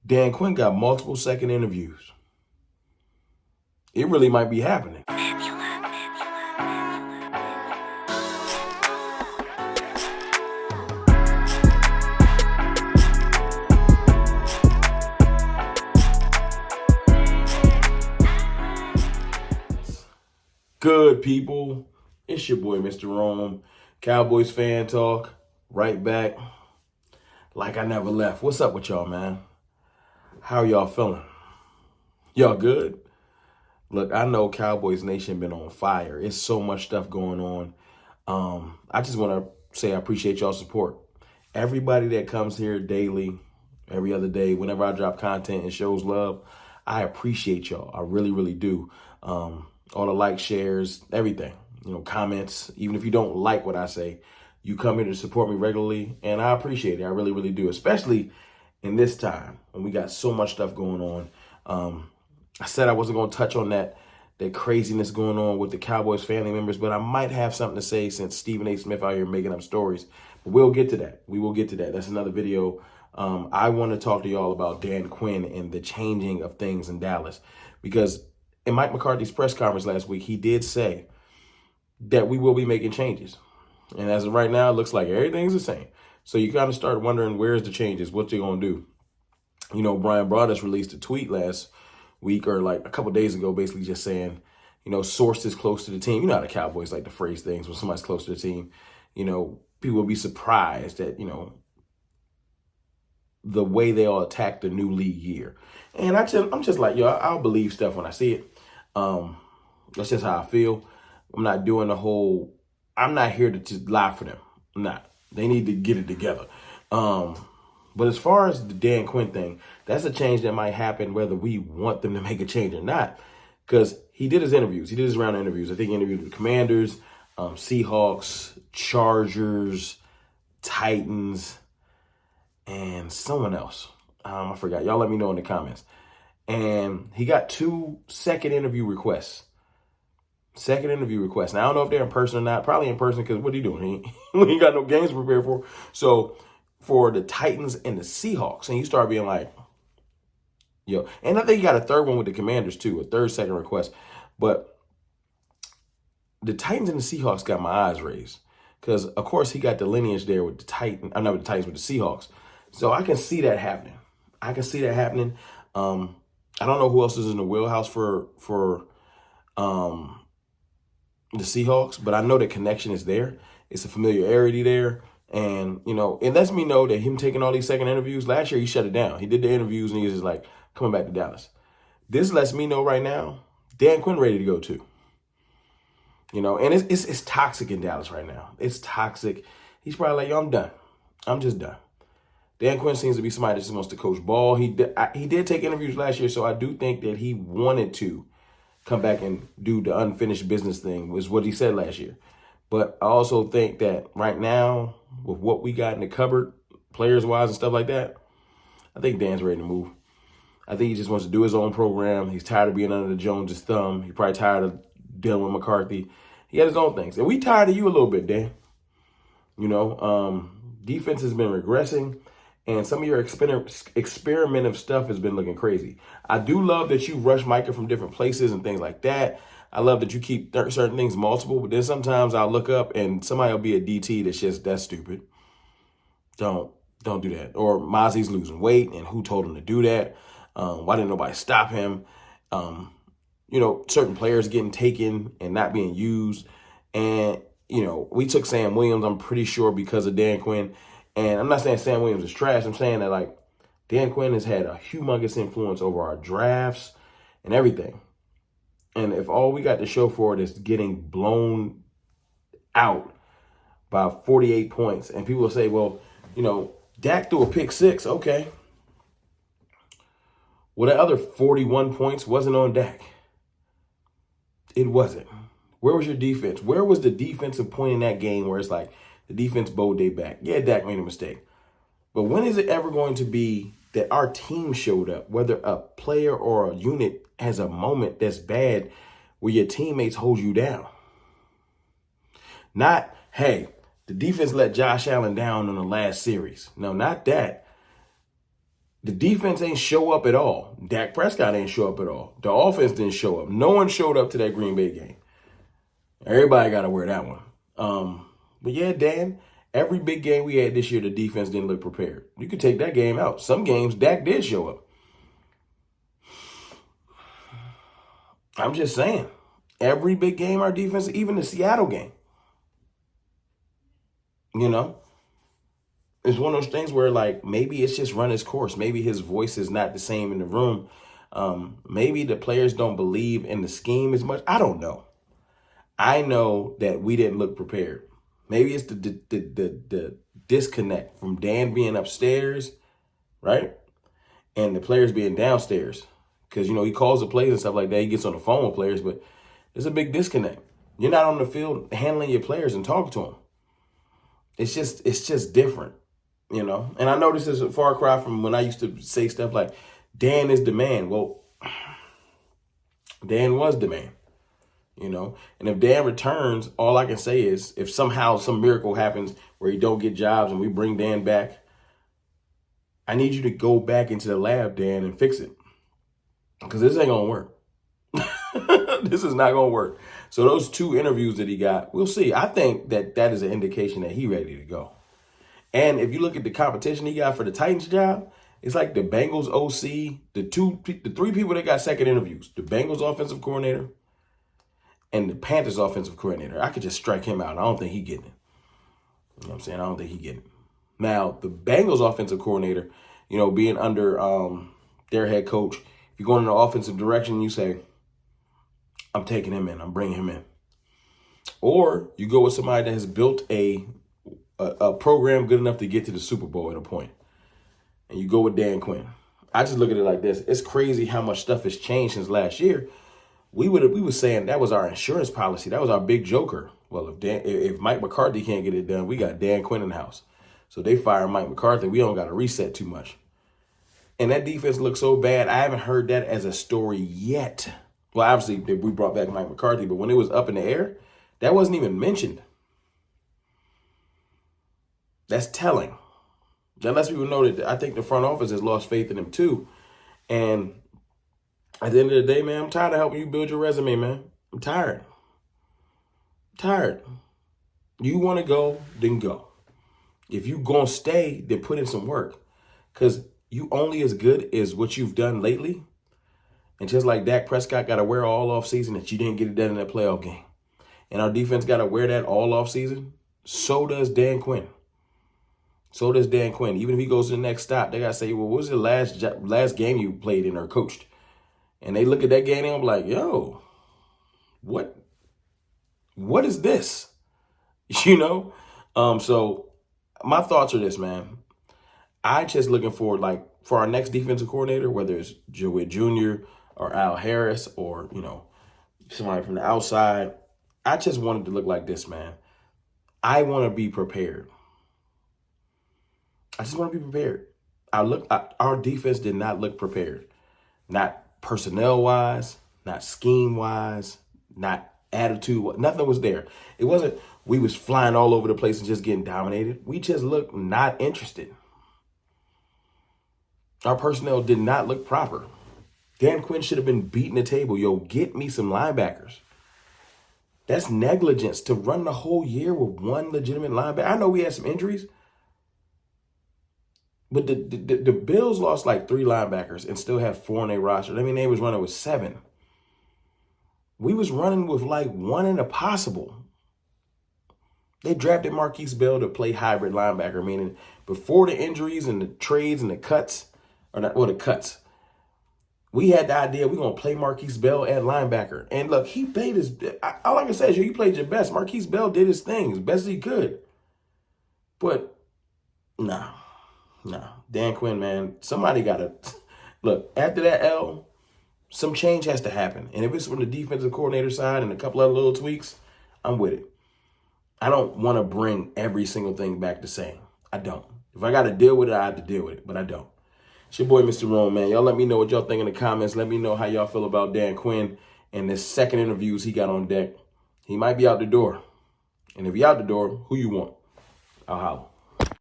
Dan Quinn got multiple second interviews. It really might be happening. Good people, it's your boy Mr. Rome, Cowboys fan talk, right back like I never left. What's up with y'all, man? How y'all feeling? Y'all good? Look, I know Cowboys Nation been on fire. It's so much stuff going on. I just want to say I appreciate y'all's support. Everybody that comes here daily, every other day, whenever I drop content and shows love, I appreciate y'all. I really, really do. All the likes, shares, everything, comments. Even if you don't like what I say, you come here to support me regularly, and I appreciate it. I really, really do, especially in this time when we got so much stuff going on. I said I wasn't going to touch on that craziness going on with the Cowboys family members, but I might have something to say since Stephen A. Smith out here making up stories. But we'll get to that. We will get to that. That's another video. I want to talk to y'all about Dan Quinn and the changing of things in Dallas, because in Mike McCarthy's press conference last week, he did say that we will be making changes. And as of right now, it looks like everything's the same. So you kind of start wondering, where's the changes? What they going to do? Brian Broaddus released a tweet last week or like a couple days ago, basically just saying, sources close to the team. You know how the Cowboys like to phrase things when somebody's close to the team. People will be surprised at, the way they all attack the new league year. And I'm just like, I'll believe stuff when I see it. That's just how I feel. I'm not doing I'm not here to just lie for them. I'm not. They need to get it together. But as far as the Dan Quinn thing, that's a change that might happen whether we want them to make a change or not. Because he did his interviews. He did his round of interviews. I think he interviewed with the Commanders, Seahawks, Chargers, Titans, and someone else. I forgot. Y'all let me know in the comments. And he got 2 second interview requests. Now, I don't know if they're in person or not. Probably in person, because what are you doing? He ain't got no games to prepare for. So, for the Titans and the Seahawks, and you start being like, and I think he got a third one with the Commanders too, a third second request. But the Titans and the Seahawks got my eyes raised, because of course he got the lineage there with the Titans. I'm not with the Titans, with the Seahawks. So I can see that happening. I don't know who else is in the wheelhouse for the Seahawks, but I know the connection is there. It's a familiarity there. And, it lets me know that him taking all these second interviews, last year he shut it down. He did the interviews and he was just like, coming back to Dallas. This lets me know right now, Dan Quinn ready to go too. And it's toxic in Dallas right now. It's toxic. He's probably like, I'm done. I'm just done. Dan Quinn seems to be somebody that just wants to coach ball. He did take interviews last year, so I do think that he wanted to come back and do the unfinished business thing, was what he said last year. But I also think that right now, with what we got in the cupboard, players-wise and stuff like that, I think Dan's ready to move. I think he just wants to do his own program. He's tired of being under the Jones' thumb. He's probably tired of dealing with McCarthy. He has his own things. And we tired of you a little bit, Dan. Defense has been regressing, and some of your experimental stuff has been looking crazy. I do love that you rush Micah from different places and things like that. I love that you keep certain things multiple, but then sometimes I'll look up and somebody will be a DT that's stupid. Don't do that. Or Mozzie's losing weight, and who told him to do that? Why didn't nobody stop him? Certain players getting taken and not being used. And, we took Sam Williams, I'm pretty sure, because of Dan Quinn. And I'm not saying Sam Williams is trash. I'm saying that, Dan Quinn has had a humongous influence over our drafts and everything. And if all we got to show for it is getting blown out by 48 points, and people will say, well, Dak threw a pick 6. Okay. Well, the other 41 points wasn't on Dak. It wasn't. Where was your defense? Where was the defensive point in that game where it's like the defense bowed their back? Yeah, Dak made a mistake. But when is it ever going to be that our team showed up, whether a player or a unit has a moment that's bad where your teammates hold you down? Not, hey, the defense let Josh Allen down on the last series. No, not that. The defense ain't show up at all. Dak Prescott ain't show up at all. The offense didn't show up. No one showed up to that Green Bay game. Everybody got to wear that one. But yeah, Dan, every big game we had this year, the defense didn't look prepared. You could take that game out. Some games, Dak did show up. I'm just saying. Every big game, our defense, even the Seattle game, you know, it's one of those things where, like, maybe it's just run its course. Maybe his voice is not the same in the room. Maybe the players don't believe in the scheme as much. I don't know. I know that we didn't look prepared. Maybe it's the disconnect from Dan being upstairs, right? And the players being downstairs. Because, you know, he calls the plays and stuff like that. He gets on the phone with players, but there's a big disconnect. You're not on the field handling your players and talking to them. It's just different, you know? And I know this is a far cry from when I used to say stuff like, Dan is the man. Well, Dan was the man, you know? And if Dan returns, all I can say is if somehow some miracle happens where he don't get jobs and we bring Dan back, I need you to go back into the lab, Dan, and fix it. Because this ain't going to work. This is not going to work. So those 2 interviews that he got, we'll see. I think that is an indication that he's ready to go. And if you look at the competition he got for the Titans job, it's like the Bengals OC, the 3 people that got second interviews, the Bengals offensive coordinator and the Panthers offensive coordinator. I could just strike him out. I don't think he getting it. You know what I'm saying? I don't think he getting it. Now, the Bengals offensive coordinator, you know, being under their head coach, if you go in the offensive direction, you say, I'm taking him in. I'm bringing him in. Or you go with somebody that has built a program good enough to get to the Super Bowl at a point. And you go with Dan Quinn. I just look at it like this. It's crazy how much stuff has changed since last year. We were saying that was our insurance policy. That was our big joker. Well, if Mike McCarthy can't get it done, we got Dan Quinn in the house. So they fire Mike McCarthy. We don't got to reset too much. And that defense looks so bad. I haven't heard that as a story yet. Well, obviously, we brought back Mike McCarthy, but when it was up in the air, that wasn't even mentioned. That's telling. That lets people know that I think the front office has lost faith in him too. And at the end of the day, man, I'm tired of helping you build your resume, man. I'm tired. You want to go, then go. If you going to stay, then put in some work. Because you only as good as what you've done lately. And just like Dak Prescott got to wear all off season that you didn't get it done in that playoff game. And our defense got to wear that all off season. So does Dan Quinn. Even if he goes to the next stop, they got to say, well, what was the last game you played in or coached? And they look at that game and I'm like, yo, what is this? You know? So my thoughts are this, man. I just looking for, like, for our next defensive coordinator, whether it's Joe Witt Jr. or Al Harris or, you know, somebody from the outside, I just wanted to look like this, man. I want to be prepared. I just want to be prepared. Our defense did not look prepared. Not personnel-wise, not scheme-wise, not attitude. Nothing was there. It wasn't we was flying all over the place and just getting dominated. We just looked not interested. Our personnel did not look proper. Dan Quinn should have been beating the table. Yo, get me some linebackers. That's negligence to run the whole year with one legitimate linebacker. I know we had some injuries, but the Bills lost like 3 linebackers and still have 4 on their roster. I mean, they was running with 7. We was running with like 1 in a possible. They drafted Marquise Bell to play hybrid linebacker, meaning before the injuries and the trades and the cuts, we had the idea we're going to play Marquise Bell at linebacker. And look, he played all I can say is you played your best. Marquise Bell did his thing as best as he could. But, no. Dan Quinn, man, somebody got to, look, after that L, some change has to happen. And if it's from the defensive coordinator side and a couple other little tweaks, I'm with it. I don't want to bring every single thing back the same. I don't. If I got to deal with it, I have to deal with it, but I don't. It's your boy, Mr. Rome, man. Y'all let me know what y'all think in the comments. Let me know how y'all feel about Dan Quinn and this second interviews he got on deck. He might be out the door. And if he out the door, who you want? I'll holler.